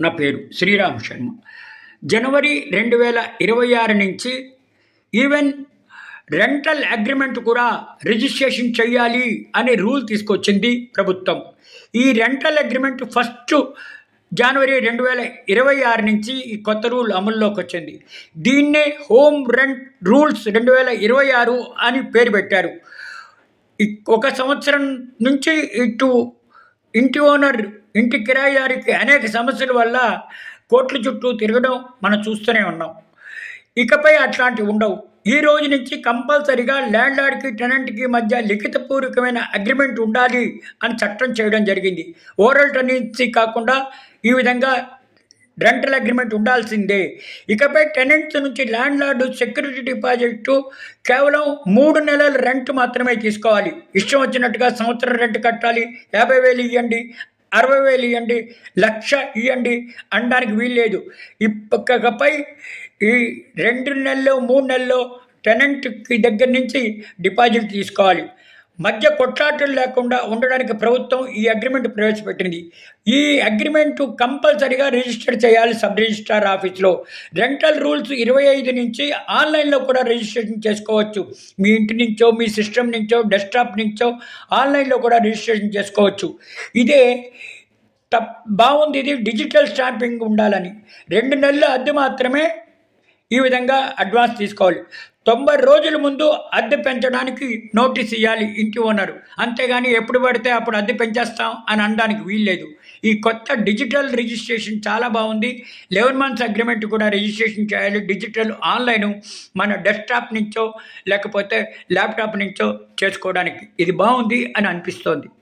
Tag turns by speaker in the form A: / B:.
A: నా పేరు శ్రీరామ్ శర్మ. జనవరి 2026 నుంచి ఈవెన్ రెంటల్ అగ్రిమెంట్ కూడా రిజిస్ట్రేషన్ చేయాలి అనే రూల్ తీసుకొచ్చింది ప్రభుత్వం. ఈ రెంటల్ అగ్రిమెంట్ ఫస్ట్ జనవరి 2026 నుంచి ఈ కొత్త రూల్ అమల్లోకి వచ్చింది. దీన్నే హోమ్ రెంట్ రూల్స్ 2026 అని పేరు పెట్టారు. ఒక సంవత్సరం నుంచి ఇంటి ఓనర్, ఇంటి కిరాయిదారికి అనేక సమస్యల వల్ల కోట్ల చుట్టూ తిరగడం మనం చూస్తూనే ఉన్నాం. ఇకపై అట్లాంటివి ఉండవు. ఈ రోజు నుంచి కంపల్సరిగా ల్యాండ్లార్డ్కి టెనెంట్కి మధ్య లిఖితపూర్వకమైన అగ్రిమెంట్ ఉండాలి అని చట్టం చేయడం జరిగింది. ఓరల్ టెనెన్సీ కాకుండా ఈ విధంగా రెంటల్ అగ్రిమెంట్ ఉండాల్సిందే. ఇకపై టెనెంట్స్ నుంచి ల్యాండ్లార్డు సెక్యూరిటీ డిపాజిట్ కేవలం 3 నెలల రెంట్ మాత్రమే తీసుకోవాలి. ఇష్టం వచ్చినట్టుగా సంవత్సరం రెంట్ కట్టాలి, 50,000 ఇవ్వండి, 60,000 ఇవ్వండి, 1,00,000 ఇవ్వండి అనడానికి వీల్లేదు. ఇకపై ఈ 2 నెలలు 3 నెలల్లో టెనెంట్కి దగ్గర నుంచి డిపాజిట్ తీసుకోవాలి. మధ్య కొట్లాటలు లేకుండా ఉండడానికి ప్రభుత్వం ఈ అగ్రిమెంట్ ప్రవేశపెట్టింది. ఈ అగ్రిమెంట్ కంపల్సరీగా రిజిస్టర్ చేయాలి సబ్ రిజిస్ట్రార్ ఆఫీస్లో. రెంటల్ రూల్స్ 25 నుంచి ఆన్లైన్లో కూడా రిజిస్ట్రేషన్ చేసుకోవచ్చు. మీ ఇంటి నుంచో, మీ సిస్టమ్ నుంచో, డెస్క్టాప్ నుంచో ఆన్లైన్లో కూడా రిజిస్ట్రేషన్ చేసుకోవచ్చు. ఇదే బాగుంది. ఇది డిజిటల్ స్టాంపింగ్ ఉండాలని 2 నెలల అద్దె మాత్రమే ఈ విధంగా అడ్వాన్స్ తీసుకోవాలి. 90 రోజుల ముందు అద్దె పెంచడానికి నోటీస్ ఇవ్వాలి ఇంటి ఓనరు. అంతేగాని ఎప్పుడు పడితే అప్పుడు అద్దె పెంచేస్తాం అని అనడానికి వీల్లేదు. ఈ కొత్త డిజిటల్ రిజిస్ట్రేషన్ చాలా బాగుంది. 11 months అగ్రిమెంట్ కూడా రిజిస్ట్రేషన్ చేయాలి. డిజిటల్ ఆన్లైన్ మన డెస్క్టాప్ నుంచో లేకపోతే ల్యాప్టాప్ నుంచో చేసుకోవడానికి ఇది బాగుంది అని అనిపిస్తోంది.